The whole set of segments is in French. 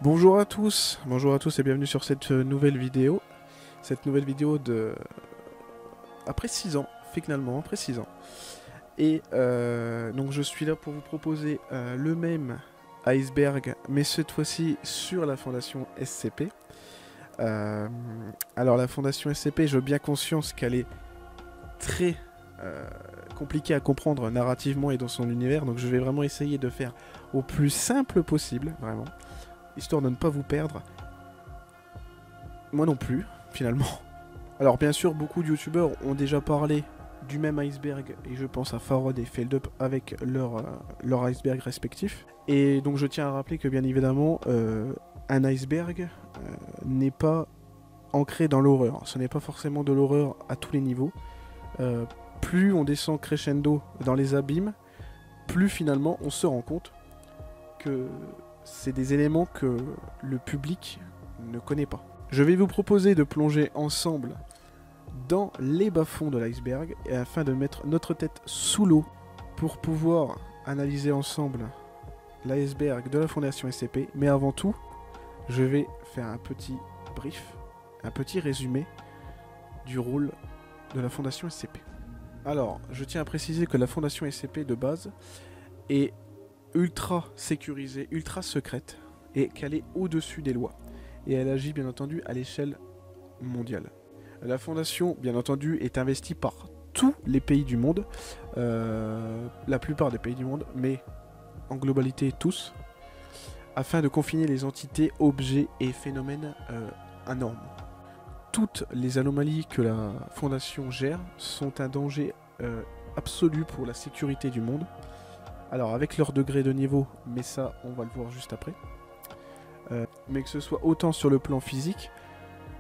Bonjour à tous et bienvenue sur cette nouvelle vidéo. Cette nouvelle vidéo de... après 6 ans, finalement, après 6 ans. Et donc je suis là pour vous proposer le même iceberg, mais cette fois-ci sur la fondation SCP. Alors la fondation SCP, j'ai bien conscience qu'elle est très compliquée à comprendre narrativement et dans son univers, donc je vais vraiment essayer de faire au plus simple possible, vraiment. Histoire de ne pas vous perdre. Moi non plus, finalement. Alors bien sûr, beaucoup de youtubeurs ont déjà parlé du même iceberg, et je pense à Farod et Feldup avec leur iceberg respectif. Et donc je tiens à rappeler que bien évidemment, un iceberg n'est pas ancré dans l'horreur. Ce n'est pas forcément de l'horreur à tous les niveaux. Plus on descend crescendo dans les abîmes, plus finalement on se rend compte que c'est des éléments que le public ne connaît pas. Je vais vous proposer de plonger ensemble dans les bas-fonds de l'iceberg afin de mettre notre tête sous l'eau pour pouvoir analyser ensemble l'iceberg de la fondation SCP. Mais avant tout, je vais faire un petit brief, un petit résumé du rôle de la fondation SCP. Alors, je tiens à préciser que la fondation SCP de base est ultra sécurisée, ultra secrète, et qu'elle est au-dessus des lois. Et elle agit bien entendu à l'échelle mondiale. La fondation, bien entendu, est investie par tous les pays du monde, la plupart des pays du monde, mais en globalité tous, afin de confiner les entités, objets et phénomènes anormaux. Toutes les anomalies que la fondation gère sont un danger absolu pour la sécurité du monde. Alors avec leur degré de niveau, mais ça on va le voir juste après, mais que ce soit autant sur le plan physique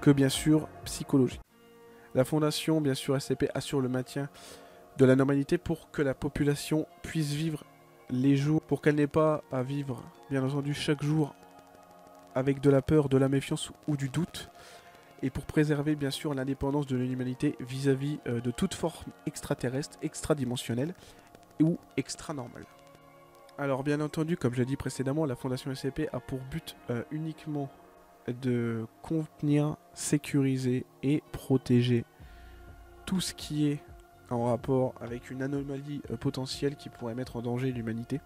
que bien sûr psychologique. La fondation, bien sûr SCP, assure le maintien de la normalité pour que la population puisse vivre les jours, pour qu'elle n'ait pas à vivre bien entendu chaque jour avec de la peur, de la méfiance ou du doute, et pour préserver bien sûr l'indépendance de l'humanité vis-à-vis de toute forme extraterrestre, extradimensionnelle ou extra-normale. Alors bien entendu, comme je l'ai dit précédemment, la fondation SCP a pour but uniquement de contenir, sécuriser et protéger tout ce qui est en rapport avec une anomalie potentielle qui pourrait mettre en danger l'humanité.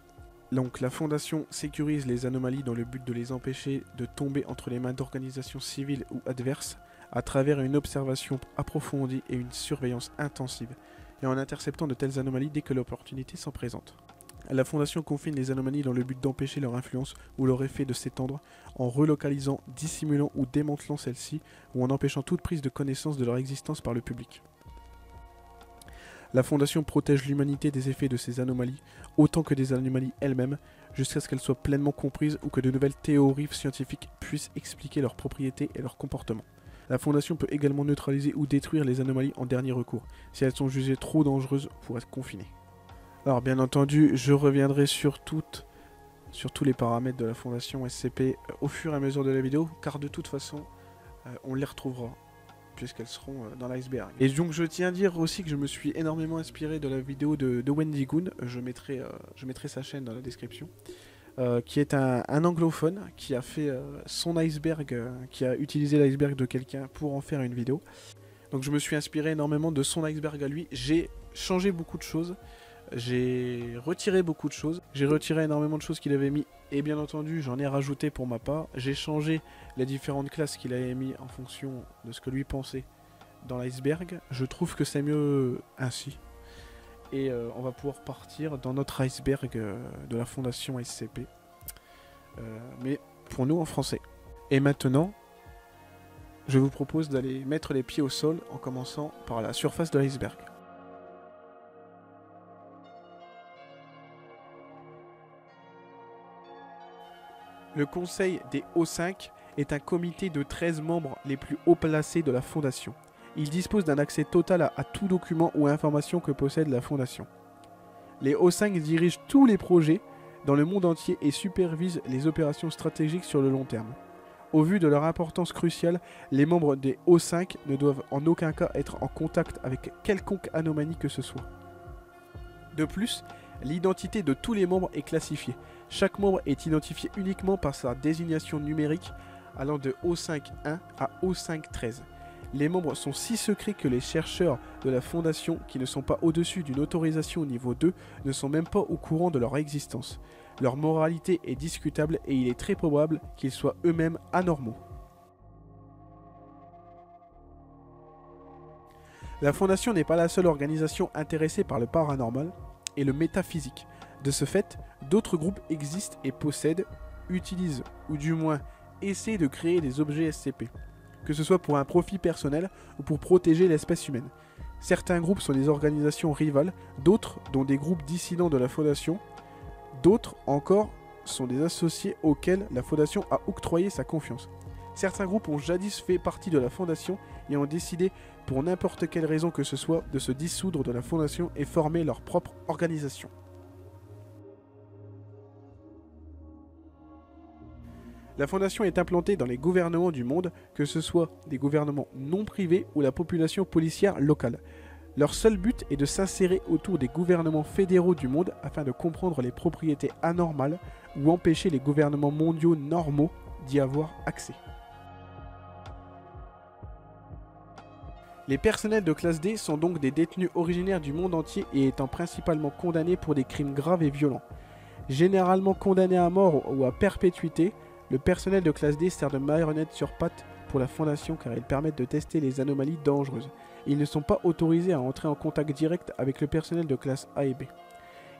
Donc la fondation sécurise les anomalies dans le but de les empêcher de tomber entre les mains d'organisations civiles ou adverses à travers une observation approfondie et une surveillance intensive, et en interceptant de telles anomalies dès que l'opportunité s'en présente. La fondation confine les anomalies dans le but d'empêcher leur influence ou leur effet de s'étendre en relocalisant, dissimulant ou démantelant celles-ci ou en empêchant toute prise de connaissance de leur existence par le public. La fondation protège l'humanité des effets de ces anomalies autant que des anomalies elles-mêmes jusqu'à ce qu'elles soient pleinement comprises ou que de nouvelles théories scientifiques puissent expliquer leurs propriétés et leur comportement. La fondation peut également neutraliser ou détruire les anomalies en dernier recours si elles sont jugées trop dangereuses pour être confinées. Alors bien entendu, je reviendrai sur tous les paramètres de la fondation SCP au fur et à mesure de la vidéo, car de toute façon, on les retrouvera, puisqu'elles seront dans l'iceberg. Et donc je tiens à dire aussi que je me suis énormément inspiré de la vidéo de Wendy Goon, je mettrai sa chaîne dans la description, qui est un anglophone qui a fait son iceberg, qui a utilisé l'iceberg de quelqu'un pour en faire une vidéo. Donc je me suis inspiré énormément de son iceberg à lui, j'ai changé beaucoup de choses. J'ai retiré beaucoup de choses, j'ai retiré énormément de choses qu'il avait mis, et bien entendu j'en ai rajouté pour ma part. J'ai changé les différentes classes qu'il avait mis en fonction de ce que lui pensait dans l'iceberg. Je trouve que c'est mieux ainsi. Et on va pouvoir partir dans notre iceberg de la fondation SCP. Mais pour nous en français. Et maintenant, je vous propose d'aller mettre les pieds au sol en commençant par la surface de l'iceberg. Le Conseil des O5 est un comité de 13 membres les plus haut placés de la Fondation. Il dispose d'un accès total à tout document ou information que possède la Fondation. Les O5 dirigent tous les projets dans le monde entier et supervisent les opérations stratégiques sur le long terme. Au vu de leur importance cruciale, les membres des O5 ne doivent en aucun cas être en contact avec quelconque anomalie que ce soit. De plus, l'identité de tous les membres est classifiée. Chaque membre est identifié uniquement par sa désignation numérique allant de O5.1 à O5.13. Les membres sont si secrets que les chercheurs de la Fondation, qui ne sont pas au-dessus d'une autorisation au niveau 2, ne sont même pas au courant de leur existence. Leur moralité est discutable et il est très probable qu'ils soient eux-mêmes anormaux. La Fondation n'est pas la seule organisation intéressée par le paranormal et le métaphysique. De ce fait, d'autres groupes existent et possèdent, utilisent ou du moins essaient de créer des objets SCP, que ce soit pour un profit personnel ou pour protéger l'espèce humaine. Certains groupes sont des organisations rivales, d'autres, dont des groupes dissidents de la Fondation, d'autres encore sont des associés auxquels la Fondation a octroyé sa confiance. Certains groupes ont jadis fait partie de la Fondation et ont décidé, pour n'importe quelle raison que ce soit, de se dissoudre de la Fondation et former leur propre organisation. La Fondation est implantée dans les gouvernements du monde, que ce soit des gouvernements non privés ou la population policière locale. Leur seul but est de s'insérer autour des gouvernements fédéraux du monde afin de comprendre les propriétés anormales ou empêcher les gouvernements mondiaux normaux d'y avoir accès. Les personnels de classe D sont donc des détenus originaires du monde entier et étant principalement condamnés pour des crimes graves et violents. Généralement condamnés à mort ou à perpétuité, le personnel de classe D sert de marionnette sur pattes pour la Fondation car ils permettent de tester les anomalies dangereuses. Ils ne sont pas autorisés à entrer en contact direct avec le personnel de classe A et B.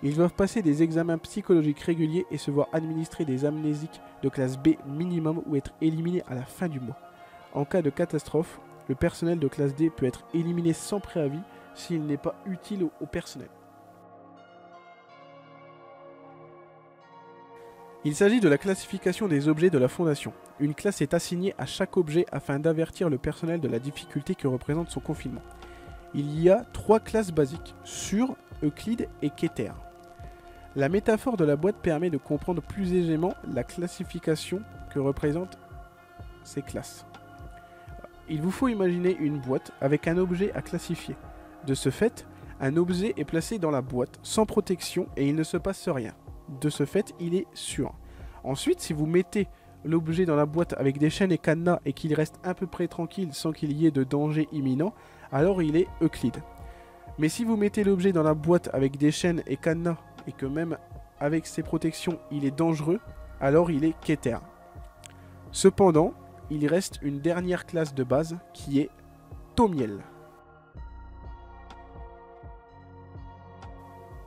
Ils doivent passer des examens psychologiques réguliers et se voir administrer des amnésiques de classe B minimum ou être éliminés à la fin du mois. En cas de catastrophe, le personnel de classe D peut être éliminé sans préavis s'il n'est pas utile au personnel. Il s'agit de la classification des objets de la Fondation. Une classe est assignée à chaque objet afin d'avertir le personnel de la difficulté que représente son confinement. Il y a 3 classes basiques, Sur, Euclide et Keter. La métaphore de la boîte permet de comprendre plus aisément la classification que représentent ces classes. Il vous faut imaginer une boîte avec un objet à classifier. De ce fait, un objet est placé dans la boîte sans protection et il ne se passe rien. De ce fait, il est sûr. Ensuite, si vous mettez l'objet dans la boîte avec des chaînes et cadenas et qu'il reste à peu près tranquille sans qu'il y ait de danger imminent, alors il est Euclide. Mais si vous mettez l'objet dans la boîte avec des chaînes et cadenas et que même avec ses protections il est dangereux, alors il est Keter. Cependant, il reste une dernière classe de base qui est Thaumiel.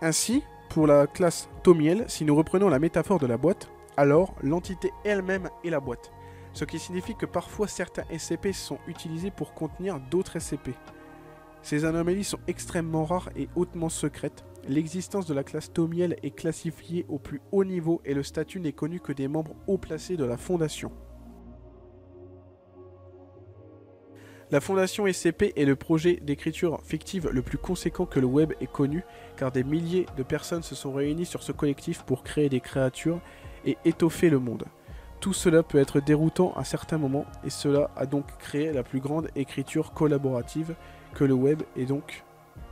Ainsi, pour la classe Thaumiel, si nous reprenons la métaphore de la boîte, alors l'entité elle-même est la boîte. Ce qui signifie que parfois certains SCP sont utilisés pour contenir d'autres SCP. Ces anomalies sont extrêmement rares et hautement secrètes. L'existence de la classe Thaumiel est classifiée au plus haut niveau et le statut n'est connu que des membres haut placés de la Fondation. La Fondation SCP est le projet d'écriture fictive le plus conséquent que le web ait connu, car des milliers de personnes se sont réunies sur ce collectif pour créer des créatures et étoffer le monde. Tout cela peut être déroutant à certains moments, et cela a donc créé la plus grande écriture collaborative que le web ait donc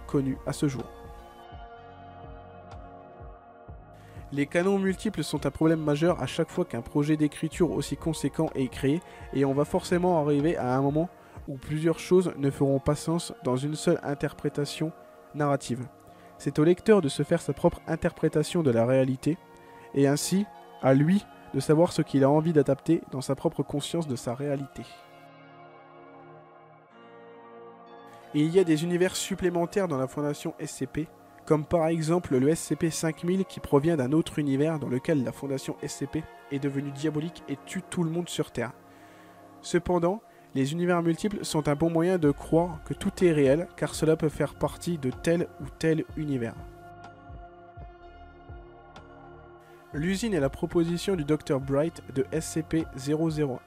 connue à ce jour. Les canons multiples sont un problème majeur à chaque fois qu'un projet d'écriture aussi conséquent est créé, et on va forcément arriver à un moment où plusieurs choses ne feront pas sens dans une seule interprétation narrative. C'est au lecteur de se faire sa propre interprétation de la réalité, et ainsi, à lui de savoir ce qu'il a envie d'adapter dans sa propre conscience de sa réalité. Et il y a des univers supplémentaires dans la Fondation SCP, comme par exemple le SCP-5000 qui provient d'un autre univers dans lequel la Fondation SCP est devenue diabolique et tue tout le monde sur Terre. Cependant, les univers multiples sont un bon moyen de croire que tout est réel, car cela peut faire partie de tel ou tel univers. L'usine est la proposition du Dr Bright de SCP-001.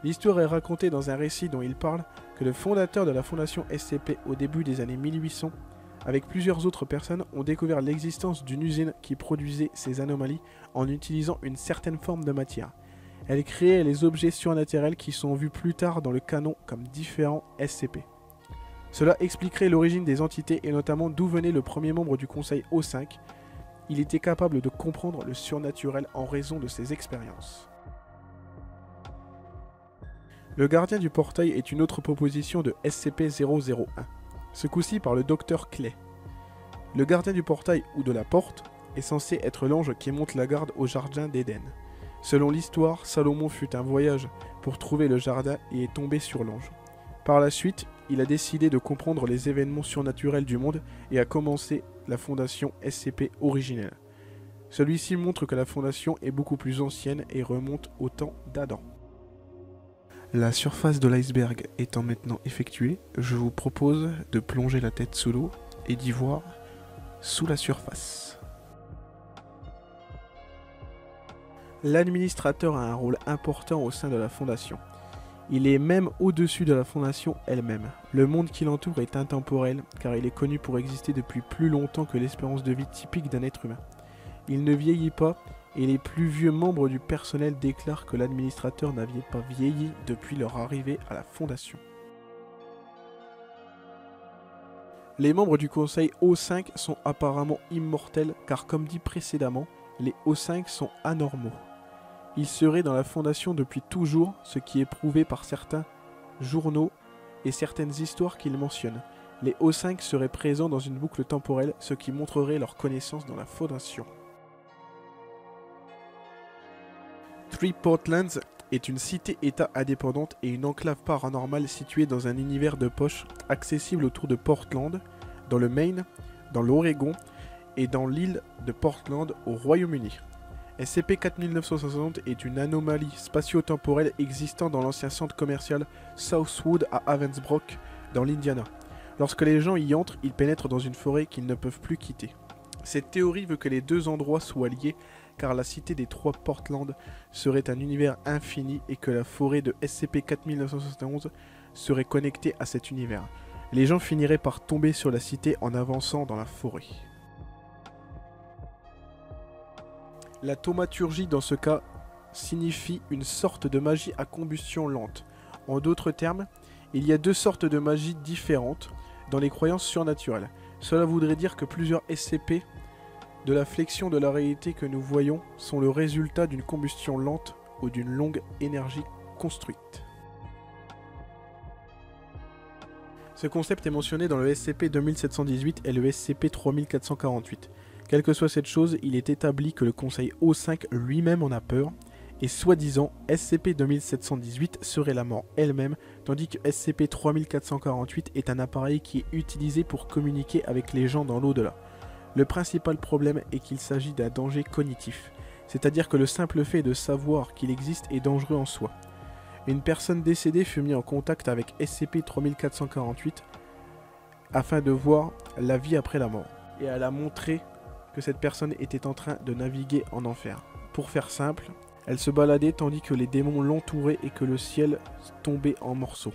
L'histoire est racontée dans un récit dont il parle que le fondateur de la Fondation SCP au début des années 1800, avec plusieurs autres personnes, ont découvert l'existence d'une usine qui produisait ces anomalies en utilisant une certaine forme de matière. Elle créait les objets surnaturels qui sont vus plus tard dans le canon comme différents SCP. Cela expliquerait l'origine des entités et notamment d'où venait le premier membre du conseil O5, Il était capable de comprendre le surnaturel en raison de ses expériences. Le gardien du portail est une autre proposition de SCP-001, ce coup-ci par le docteur Clay. Le gardien du portail ou de la porte est censé être l'ange qui monte la garde au jardin d'Éden. Selon l'histoire, Salomon fut un voyage pour trouver le jardin et est tombé sur l'ange. Par la suite, il a décidé de comprendre les événements surnaturels du monde et a commencé la fondation SCP originelle. Celui-ci montre que la fondation est beaucoup plus ancienne et remonte au temps d'Adam. La surface de l'iceberg étant maintenant effectuée, je vous propose de plonger la tête sous l'eau et d'y voir sous la surface. L'administrateur a un rôle important au sein de la fondation. Il est même au-dessus de la fondation elle-même. Le monde qui l'entoure est intemporel car il est connu pour exister depuis plus longtemps que l'espérance de vie typique d'un être humain. Il ne vieillit pas et les plus vieux membres du personnel déclarent que l'administrateur n'avait pas vieilli depuis leur arrivée à la fondation. Les membres du conseil O5 sont apparemment immortels car comme dit précédemment, les O5 sont anormaux. Ils seraient dans la fondation depuis toujours, ce qui est prouvé par certains journaux et certaines histoires qu'ils mentionnent. Les O5 seraient présents dans une boucle temporelle, ce qui montrerait leur connaissance dans la fondation. Three Portlands est une cité-état indépendante et une enclave paranormale située dans un univers de poche accessible autour de Portland, dans le Maine, dans l'Oregon et dans l'île de Portland au Royaume-Uni. SCP-4960 est une anomalie spatio-temporelle existant dans l'ancien centre commercial Southwood à Ravensbrück, dans l'Indiana. Lorsque les gens y entrent, ils pénètrent dans une forêt qu'ils ne peuvent plus quitter. Cette théorie veut que les deux endroits soient liés, car la cité des trois Portland serait un univers infini et que la forêt de SCP-4971 serait connectée à cet univers. Les gens finiraient par tomber sur la cité en avançant dans la forêt. La thaumaturgie dans ce cas signifie une sorte de magie à combustion lente. En d'autres termes, il y a deux sortes de magie différentes dans les croyances surnaturelles. Cela voudrait dire que plusieurs SCP de la flexion de la réalité que nous voyons sont le résultat d'une combustion lente ou d'une longue énergie construite. Ce concept est mentionné dans le SCP-2718 et le SCP-3448. Quelle que soit cette chose, il est établi que le conseil O5 lui-même en a peur, et soi-disant, SCP-2718 serait la mort elle-même, tandis que SCP-3448 est un appareil qui est utilisé pour communiquer avec les gens dans l'au-delà. Le principal problème est qu'il s'agit d'un danger cognitif, c'est-à-dire que le simple fait de savoir qu'il existe est dangereux en soi. Une personne décédée fut mise en contact avec SCP-3448 afin de voir la vie après la mort, et elle a montré que cette personne était en train de naviguer en enfer. Pour faire simple, elle se baladait tandis que les démons l'entouraient et que le ciel tombait en morceaux.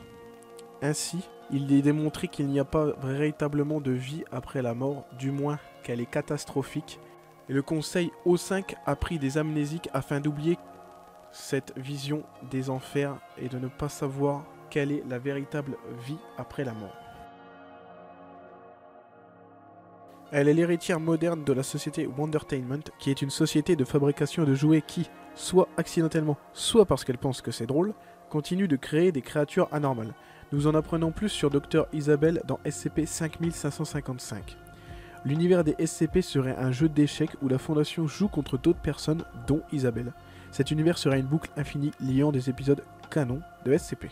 Ainsi, il est démontré qu'il n'y a pas véritablement de vie après la mort, du moins qu'elle est catastrophique, et le conseil O5 a pris des amnésiques afin d'oublier cette vision des enfers et de ne pas savoir quelle est la véritable vie après la mort. Elle est l'héritière moderne de la société Wondertainment, qui est une société de fabrication de jouets qui, soit accidentellement, soit parce qu'elle pense que c'est drôle, continue de créer des créatures anormales. Nous en apprenons plus sur Dr Isabelle dans SCP-5555. L'univers des SCP serait un jeu d'échecs où la Fondation joue contre d'autres personnes, dont Isabelle. Cet univers serait une boucle infinie liant des épisodes canons de SCP.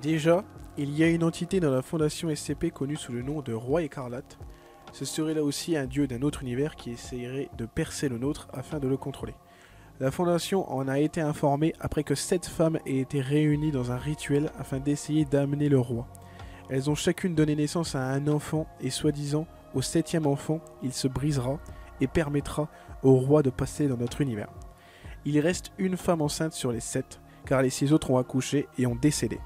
Déjà, il y a une entité dans la Fondation SCP connue sous le nom de Roi Écarlate. Ce serait là aussi un dieu d'un autre univers qui essayerait de percer le nôtre afin de le contrôler. La Fondation en a été informée après que 7 femmes aient été réunies dans un rituel afin d'essayer d'amener le roi. Elles ont chacune donné naissance à un enfant et soi-disant, au 7e enfant, il se brisera et permettra au roi de passer dans notre univers. Il reste une femme enceinte sur les 7, car les 6 autres ont accouché et ont décédé.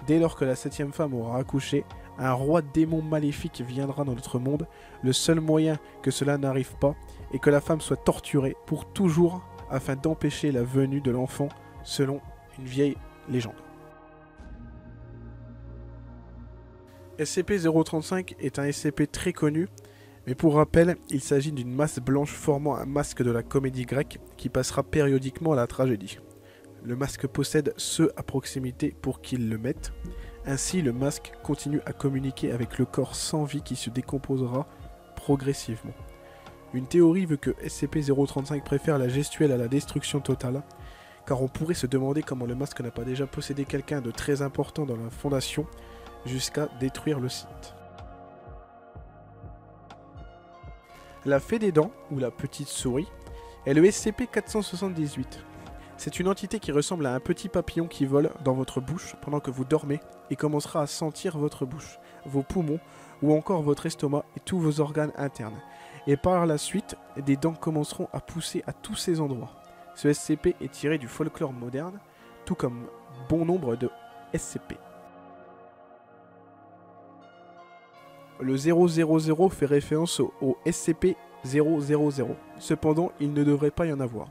Dès lors que la 7e femme aura accouché, un roi démon maléfique viendra dans notre monde. Le seul moyen que cela n'arrive pas est que la femme soit torturée pour toujours afin d'empêcher la venue de l'enfant selon une vieille légende. SCP-035 est un SCP très connu Mais pour rappel, il s'agit d'une masse blanche formant un masque de la comédie grecque qui passera périodiquement à la tragédie. Le masque possède ceux à proximité pour qu'ils le mettent. Ainsi, le masque continue à communiquer avec le corps sans vie qui se décomposera progressivement. Une théorie veut que SCP-035 préfère la gestuelle à la destruction totale, car on pourrait se demander comment le masque n'a pas déjà possédé quelqu'un de très important dans la Fondation jusqu'à détruire le site. La fée des dents, ou la petite souris, est le SCP-478. C'est une entité qui ressemble à un petit papillon qui vole dans votre bouche pendant que vous dormez et commencera à sentir votre bouche, vos poumons ou encore votre estomac et tous vos organes internes. Et par la suite, des dents commenceront à pousser à tous ces endroits. Ce SCP est tiré du folklore moderne, tout comme bon nombre de SCP. Le 000 fait référence au SCP-000. Cependant, il ne devrait pas y en avoir.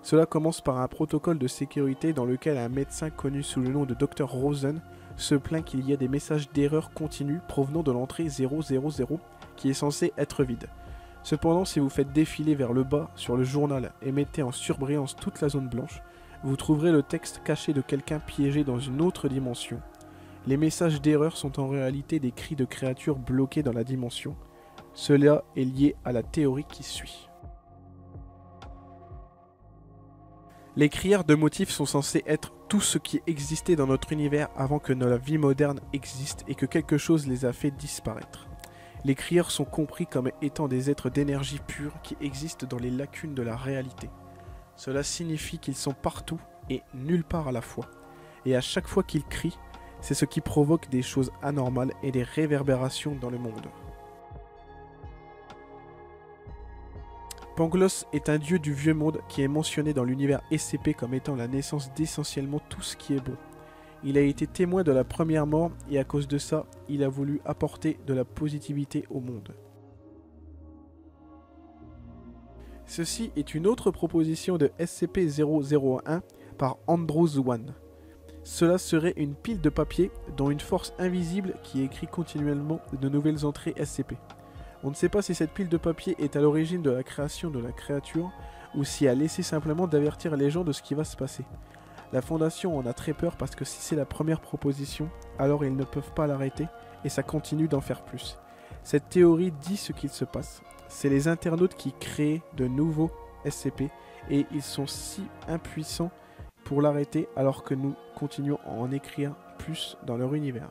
Cela commence par un protocole de sécurité dans lequel un médecin connu sous le nom de Dr Rosen se plaint qu'il y a des messages d'erreur continue provenant de l'entrée 000 qui est censée être vide. Cependant, si vous faites défiler vers le bas sur le journal et mettez en surbrillance toute la zone blanche, vous trouverez le texte caché de quelqu'un piégé dans une autre dimension. Les messages d'erreur sont en réalité des cris de créatures bloquées dans la dimension. Cela est lié à la théorie qui suit. Les crières de motifs sont censés être tout ce qui existait dans notre univers avant que la vie moderne existe et que quelque chose les a fait disparaître. Les crières sont compris comme étant des êtres d'énergie pure qui existent dans les lacunes de la réalité. Cela signifie qu'ils sont partout et nulle part à la fois. Et à chaque fois qu'ils crient, c'est ce qui provoque des choses anormales et des réverbérations dans le monde. Pangloss est un dieu du vieux monde qui est mentionné dans l'univers SCP comme étant la naissance d'essentiellement tout ce qui est bon. Il a été témoin de la première mort et à cause de ça, il a voulu apporter de la positivité au monde. Ceci est une autre proposition de SCP-001 par Andrews One. Cela serait une pile de papier dont une force invisible qui écrit continuellement de nouvelles entrées SCP. On ne sait pas si cette pile de papier est à l'origine de la création de la créature ou si elle essaie simplement d'avertir les gens de ce qui va se passer. La Fondation en a très peur parce que si c'est la première proposition, alors ils ne peuvent pas l'arrêter et ça continue d'en faire plus. Cette théorie dit ce qu'il se passe. C'est les internautes qui créent de nouveaux SCP et ils sont si impuissants pour l'arrêter alors que nous continuons à en écrire plus dans leur univers.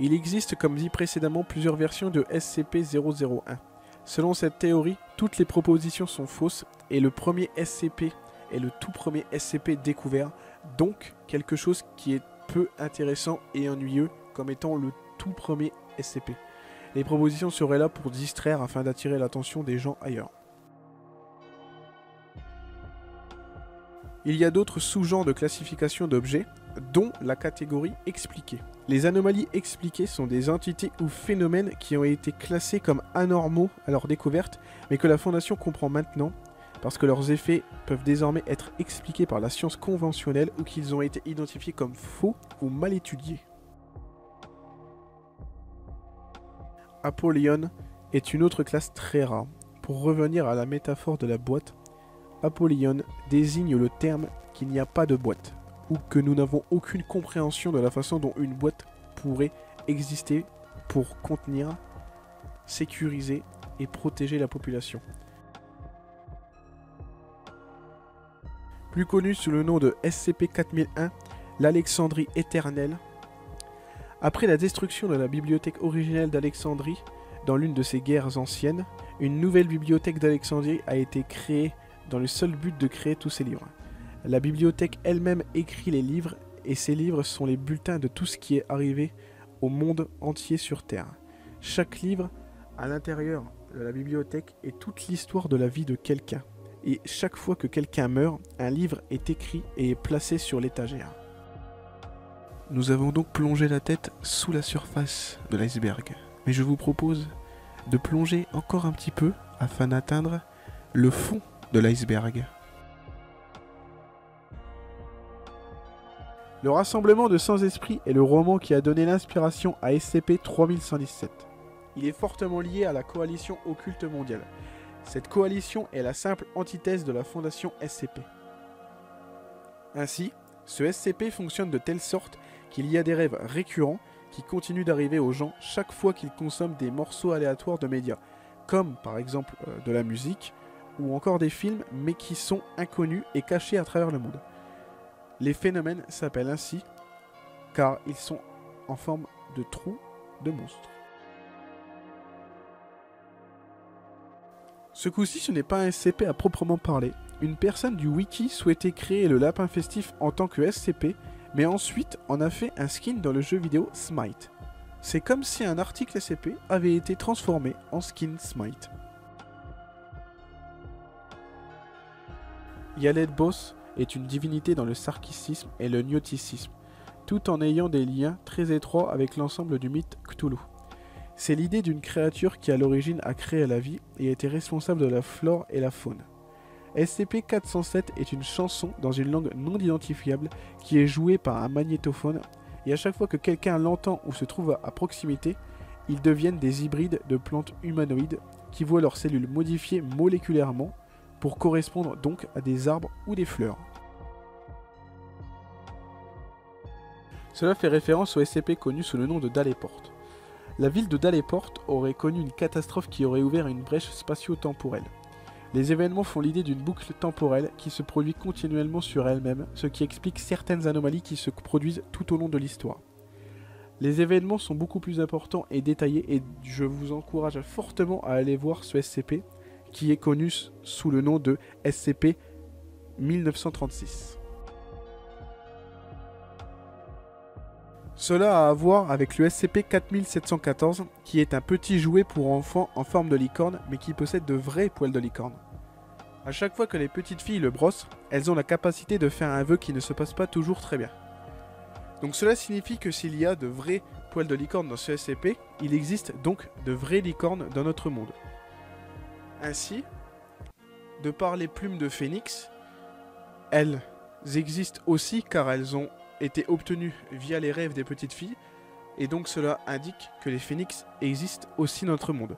Il existe, comme dit précédemment, plusieurs versions de SCP-001. Selon cette théorie, toutes les propositions sont fausses et le premier SCP est le tout premier SCP découvert, donc quelque chose qui est peu intéressant et ennuyeux comme étant le tout premier SCP. Les propositions seraient là pour distraire afin d'attirer l'attention des gens ailleurs. Il y a d'autres sous-genres de classification d'objets, dont la catégorie expliquée. Les anomalies expliquées sont des entités ou phénomènes qui ont été classés comme anormaux à leur découverte, mais que la Fondation comprend maintenant, parce que leurs effets peuvent désormais être expliqués par la science conventionnelle ou qu'ils ont été identifiés comme faux ou mal étudiés. Apollyon est une autre classe très rare. Pour revenir à la métaphore de la boîte, Apollyon désigne le terme qu'il n'y a pas de boîte, ou que nous n'avons aucune compréhension de la façon dont une boîte pourrait exister pour contenir, sécuriser et protéger la population. Plus connu sous le nom de SCP-4001, l'Alexandrie éternelle. Après la destruction de la bibliothèque originelle d'Alexandrie dans l'une de ces guerres anciennes, une nouvelle bibliothèque d'Alexandrie a été créée dans le seul but de créer tous ces livres. La bibliothèque elle-même écrit les livres et ces livres sont les bulletins de tout ce qui est arrivé au monde entier sur Terre. Chaque livre à l'intérieur de la bibliothèque est toute l'histoire de la vie de quelqu'un. Et chaque fois que quelqu'un meurt, un livre est écrit et est placé sur l'étagère. Nous avons donc plongé la tête sous la surface de l'iceberg. Mais je vous propose de plonger encore un petit peu afin d'atteindre le fond de l'iceberg. Le rassemblement de sans-esprit est le roman qui a donné l'inspiration à SCP-3117. Il est fortement lié à la coalition occulte mondiale. Cette coalition est la simple antithèse de la fondation SCP. Ainsi, ce SCP fonctionne de telle sorte qu'il y a des rêves récurrents qui continuent d'arriver aux gens chaque fois qu'ils consomment des morceaux aléatoires de médias, comme par exemple de la musique ou encore des films, mais qui sont inconnus et cachés à travers le monde. Les phénomènes s'appellent ainsi car ils sont en forme de trous de monstres. Ce coup-ci, ce n'est pas un SCP à proprement parler. Une personne du wiki souhaitait créer le lapin festif en tant que SCP, mais ensuite en a fait un skin dans le jeu vidéo Smite. C'est comme si un article SCP avait été transformé en skin Smite. Yaled Boss est une divinité dans le sarkicisme et le gnosticisme, tout en ayant des liens très étroits avec l'ensemble du mythe Cthulhu. C'est l'idée d'une créature qui à l'origine a créé la vie et était responsable de la flore et la faune. SCP-407 est une chanson dans une langue non identifiable qui est jouée par un magnétophone et à chaque fois que quelqu'un l'entend ou se trouve à proximité, ils deviennent des hybrides de plantes humanoïdes qui voient leurs cellules modifiées moléculairement pour correspondre donc à des arbres ou des fleurs. Cela fait référence au SCP connu sous le nom de Daleport. La ville de Daleport aurait connu une catastrophe qui aurait ouvert une brèche spatio-temporelle. Les événements font l'idée d'une boucle temporelle qui se produit continuellement sur elle-même, ce qui explique certaines anomalies qui se produisent tout au long de l'histoire. Les événements sont beaucoup plus importants et détaillés et je vous encourage fortement à aller voir ce SCP qui est connu sous le nom de SCP-1936. Cela a à voir avec le SCP-4714 qui est un petit jouet pour enfants en forme de licorne mais qui possède de vrais poils de licorne. A chaque fois que les petites filles le brossent, elles ont la capacité de faire un vœu qui ne se passe pas toujours très bien. Donc cela signifie que s'il y a de vrais poils de licorne dans ce SCP, il existe donc de vraies licornes dans notre monde. Ainsi, de par les plumes de phénix, elles existent aussi car elles ont été obtenues via les rêves des petites filles, et donc cela indique que les phénix existent aussi dans notre monde.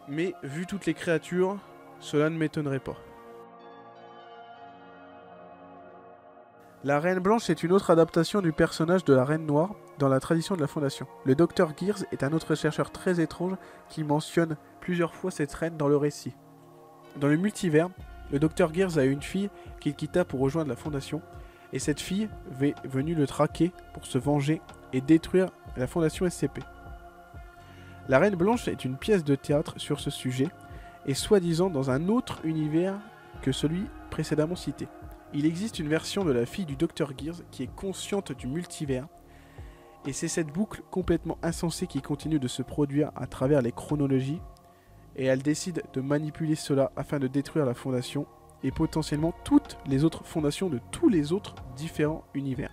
Mais vu toutes les créatures, cela ne m'étonnerait pas. La Reine Blanche est une autre adaptation du personnage de la Reine Noire dans la tradition de la Fondation. Le Dr Gears est un autre chercheur très étrange qui mentionne plusieurs fois cette reine dans le récit. Dans le multivers, le Dr Gears a une fille qu'il quitta pour rejoindre la Fondation, et cette fille est venue le traquer pour se venger et détruire la Fondation SCP. La Reine Blanche est une pièce de théâtre sur ce sujet, et soi-disant dans un autre univers que celui précédemment cité. Il existe une version de la fille du Dr Gears qui est consciente du multivers, et c'est cette boucle complètement insensée qui continue de se produire à travers les chronologies, et elle décide de manipuler cela afin de détruire la Fondation, et potentiellement toutes les autres fondations de tous les autres différents univers.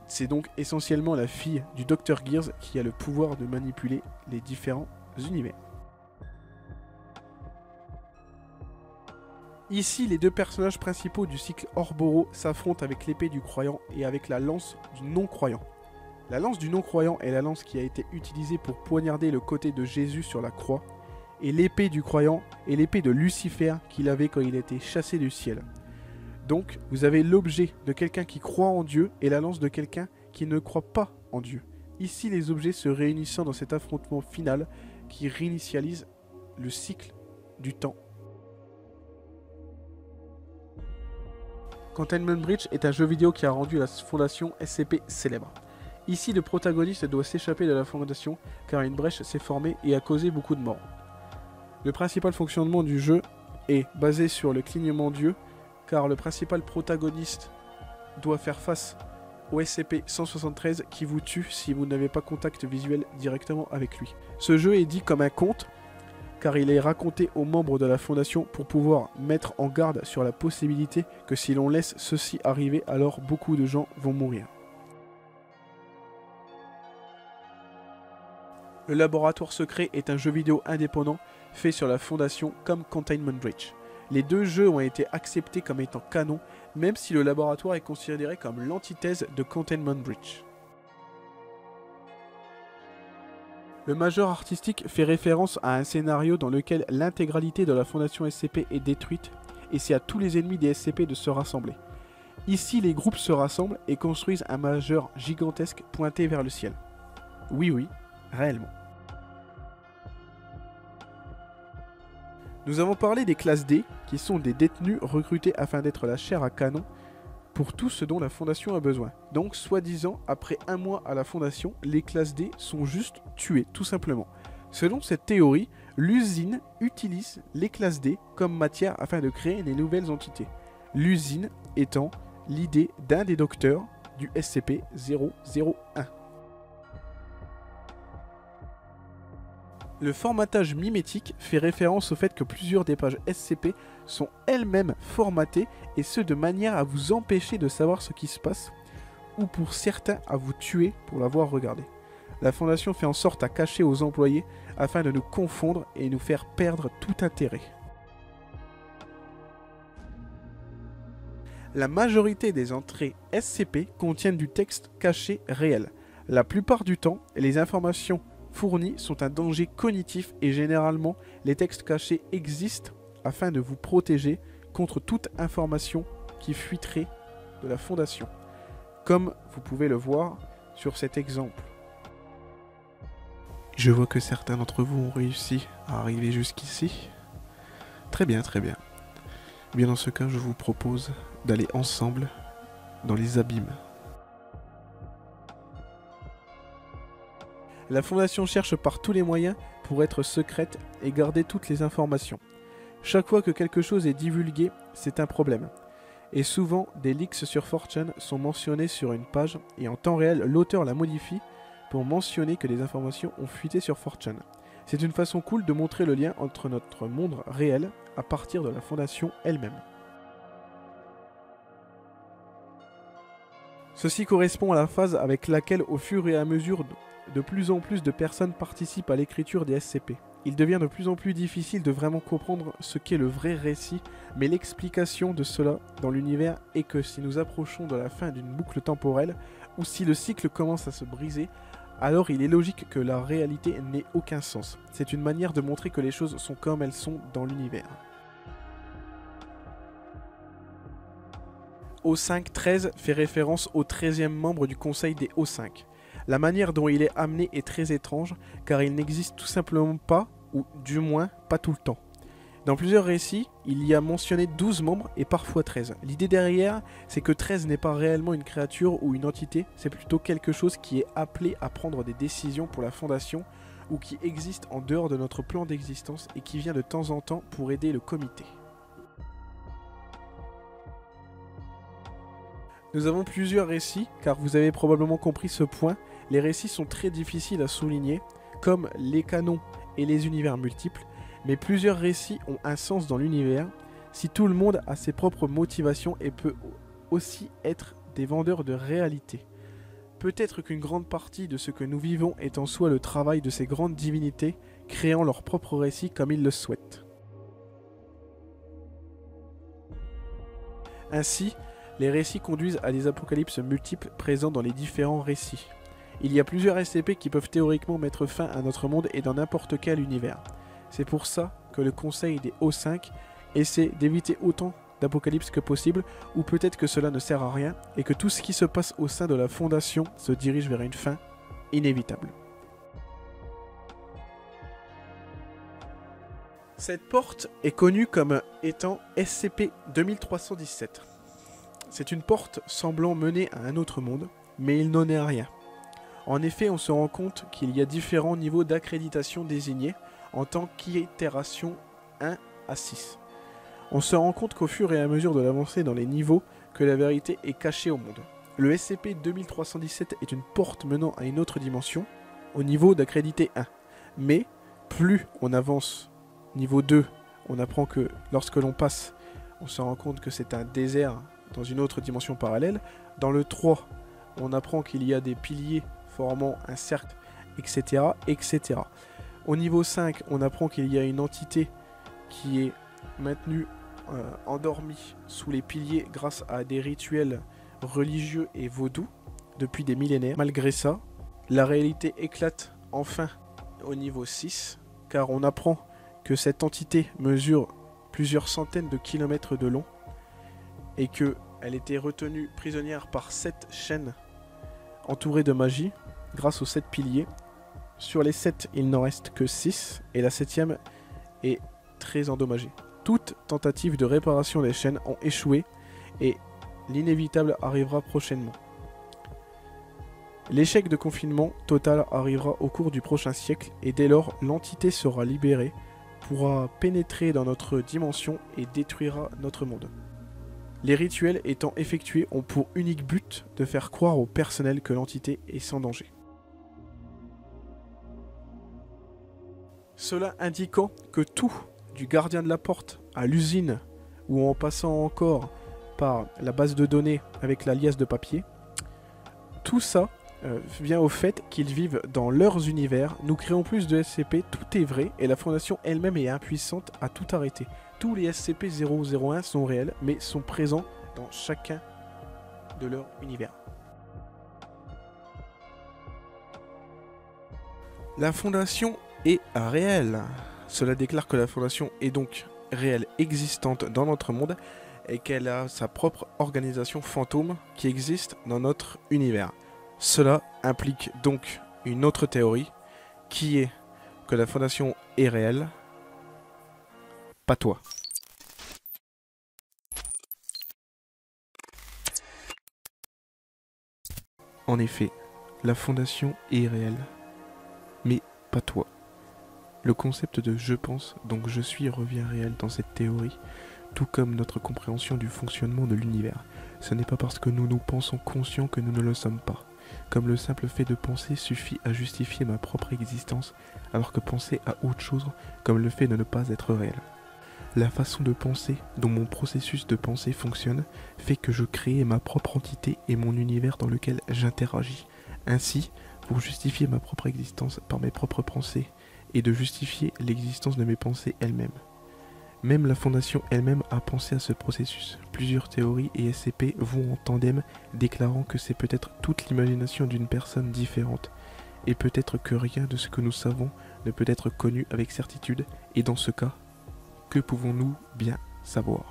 C'est donc essentiellement la fille du Dr Gears qui a le pouvoir de manipuler les différents univers. Ici, les deux personnages principaux du cycle Ouroboros s'affrontent avec l'épée du croyant et avec la lance du non-croyant. La lance du non-croyant est la lance qui a été utilisée pour poignarder le côté de Jésus sur la croix, et l'épée du croyant est l'épée de Lucifer qu'il avait quand il était chassé du ciel. Donc, vous avez l'objet de quelqu'un qui croit en Dieu et la lance de quelqu'un qui ne croit pas en Dieu. Ici, les objets se réunissant dans cet affrontement final qui réinitialise le cycle du temps. Containment Breach est un jeu vidéo qui a rendu la fondation SCP célèbre. Ici, le protagoniste doit s'échapper de la fondation car une brèche s'est formée et a causé beaucoup de morts. Le principal fonctionnement du jeu est basé sur le clignement d'yeux car le principal protagoniste doit faire face au SCP-173 qui vous tue si vous n'avez pas contact visuel directement avec lui. Ce jeu est dit comme un conte car il est raconté aux membres de la Fondation pour pouvoir mettre en garde sur la possibilité que si l'on laisse ceci arriver, alors beaucoup de gens vont mourir. Le Laboratoire Secret est un jeu vidéo indépendant fait sur la Fondation comme Containment Breach. Les deux jeux ont été acceptés comme étant canon même si le laboratoire est considéré comme l'antithèse de Containment Breach. Le major artistique fait référence à un scénario dans lequel l'intégralité de la fondation SCP est détruite, et c'est à tous les ennemis des SCP de se rassembler. Ici, les groupes se rassemblent et construisent un majeur gigantesque pointé vers le ciel. Oui, réellement. Nous avons parlé des classes D, qui sont des détenus recrutés afin d'être la chair à canon pour tout ce dont la fondation a besoin. Donc, soi-disant, après un mois à la fondation, les classes D sont juste tuées, tout simplement. Selon cette théorie, l'usine utilise les classes D comme matière afin de créer des nouvelles entités. L'usine étant l'idée d'un des docteurs du SCP-001. Le formatage mimétique fait référence au fait que plusieurs des pages SCP sont elles-mêmes formatées, et ce de manière à vous empêcher de savoir ce qui se passe, ou pour certains à vous tuer pour l'avoir regardé. La Fondation fait en sorte à cacher aux employés afin de nous confondre et nous faire perdre tout intérêt. La majorité des entrées SCP contiennent du texte caché réel. La plupart du temps, les informations fournis sont un danger cognitif et généralement les textes cachés existent afin de vous protéger contre toute information qui fuiterait de la Fondation, comme vous pouvez le voir sur cet exemple. Je vois que certains d'entre vous ont réussi à arriver jusqu'ici. Très bien, très bien. Bien dans ce cas, je vous propose d'aller ensemble dans les abîmes. La Fondation cherche par tous les moyens pour être secrète et garder toutes les informations. Chaque fois que quelque chose est divulgué, c'est un problème. Et souvent, des leaks sur 4chan sont mentionnés sur une page et en temps réel, l'auteur la modifie pour mentionner que des informations ont fuité sur 4chan. C'est une façon cool de montrer le lien entre notre monde réel à partir de la Fondation elle-même. Ceci correspond à la phase avec laquelle, au fur et à mesure, de plus en plus de personnes participent à l'écriture des SCP. Il devient de plus en plus difficile de vraiment comprendre ce qu'est le vrai récit, mais l'explication de cela dans l'univers est que si nous approchons de la fin d'une boucle temporelle, ou si le cycle commence à se briser, alors il est logique que la réalité n'ait aucun sens. C'est une manière de montrer que les choses sont comme elles sont dans l'univers. O5-13 fait référence au 13e membre du conseil des O5. La manière dont il est amené est très étrange, car il n'existe tout simplement pas, ou du moins pas tout le temps. Dans plusieurs récits, il y a mentionné 12 membres et parfois 13. L'idée derrière, c'est que 13 n'est pas réellement une créature ou une entité, c'est plutôt quelque chose qui est appelé à prendre des décisions pour la Fondation, ou qui existe en dehors de notre plan d'existence et qui vient de temps en temps pour aider le comité. Nous avons plusieurs récits, car vous avez probablement compris ce point, les récits sont très difficiles à souligner, comme les canons et les univers multiples, mais plusieurs récits ont un sens dans l'univers, si tout le monde a ses propres motivations et peut aussi être des vendeurs de réalité. Peut-être qu'une grande partie de ce que nous vivons est en soi le travail de ces grandes divinités, créant leurs propres récits comme ils le souhaitent. Ainsi, les récits conduisent à des apocalypses multiples présents dans les différents récits. Il y a plusieurs SCP qui peuvent théoriquement mettre fin à notre monde et dans n'importe quel univers. C'est pour ça que le conseil des O5 essaie d'éviter autant d'apocalypse que possible, ou peut-être que cela ne sert à rien, et que tout ce qui se passe au sein de la Fondation se dirige vers une fin inévitable. Cette porte est connue comme étant SCP-2317. C'est une porte semblant mener à un autre monde, mais il n'en est rien. En effet, on se rend compte qu'il y a différents niveaux d'accréditation désignés en tant qu'itération 1 à 6. On se rend compte qu'au fur et à mesure de l'avancée dans les niveaux, que la vérité est cachée au monde. Le SCP-2317 est une porte menant à une autre dimension, au niveau d'accrédité 1. Mais, plus on avance, niveau 2, on apprend que lorsque l'on passe, on se rend compte que c'est un désert dans une autre dimension parallèle. Dans le 3, on apprend qu'il y a des piliers formant un cercle, etc., etc. Au niveau 5, on apprend qu'il y a une entité qui est maintenue endormis sous les piliers grâce à des rituels religieux et vaudous depuis des millénaires. Malgré ça, la réalité éclate enfin au niveau 6, car on apprend que cette entité mesure plusieurs centaines de kilomètres de long et qu'elle était retenue prisonnière par 7 chaînes entourées de magie grâce aux 7 piliers. Sur les 7, il n'en reste que 6 et la 7e est très endommagée. Toute tentative de réparation des chaînes ont échoué et l'inévitable arrivera prochainement. L'échec de confinement total arrivera au cours du prochain siècle et dès lors l'entité sera libérée, pourra pénétrer dans notre dimension et détruira notre monde. Les rituels étant effectués ont pour unique but de faire croire au personnel que l'entité est sans danger. Cela indiquant que tout, du gardien de la porte à l'usine ou en passant encore par la base de données avec la liasse de papier, tout ça vient au fait qu'ils vivent dans leurs univers. Nous créons plus de SCP, tout est vrai et la fondation elle-même est impuissante à tout arrêter. Tous les SCP-001 sont réels mais sont présents dans chacun de leur univers. La fondation est réelle. Cela déclare que la fondation est donc réelle, existante dans notre monde et qu'elle a sa propre organisation fantôme qui existe dans notre univers. Cela implique donc une autre théorie qui est que la fondation est réelle, pas toi. En effet, la fondation est réelle, mais pas toi. Le concept de je pense, donc je suis revient réel dans cette théorie, tout comme notre compréhension du fonctionnement de l'univers. Ce n'est pas parce que nous nous pensons conscients que nous ne le sommes pas. Comme le simple fait de penser suffit à justifier ma propre existence, alors que penser à autre chose, comme le fait de ne pas être réel. La façon de penser, dont mon processus de pensée fonctionne, fait que je crée ma propre entité et mon univers dans lequel j'interagis. Ainsi, pour justifier ma propre existence par mes propres pensées, et de justifier l'existence de mes pensées elles-mêmes. Même la fondation elle-même a pensé à ce processus. Plusieurs théories et SCP vont en tandem, déclarant que c'est peut-être toute l'imagination d'une personne différente, et peut-être que rien de ce que nous savons ne peut être connu avec certitude, et dans ce cas, que pouvons-nous bien savoir ?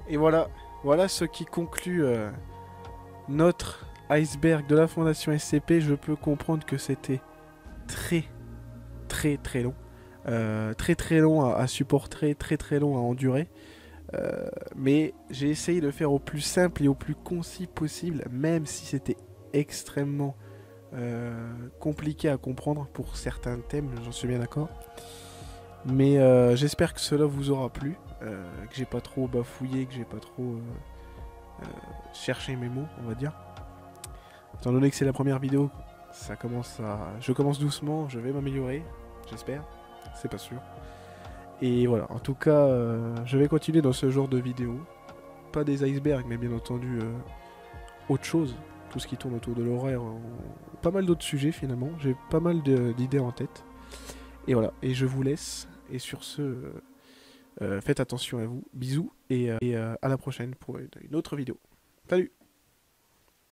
Et voilà ce qui conclut notre iceberg de la fondation SCP. Je peux comprendre que c'était très long. Très long à supporter, très long à endurer. Mais j'ai essayé de faire au plus simple et au plus concis possible, même si c'était extrêmement compliqué à comprendre pour certains thèmes, j'en suis bien d'accord. Mais j'espère que cela vous aura plu, que j'ai pas trop bafouillé, que j'ai pas trop cherché mes mots, on va dire. Étant donné que c'est la première vidéo, je commence doucement, je vais m'améliorer, j'espère, c'est pas sûr. Et voilà, en tout cas, je vais continuer dans ce genre de vidéo. Pas des icebergs, mais bien entendu autre chose. Tout ce qui tourne autour de l'horaire, pas mal d'autres sujets finalement. J'ai pas mal d'idées en tête. Et voilà, et je vous laisse. Et sur ce, faites attention à vous. Bisous et à la prochaine pour une autre vidéo. Salut!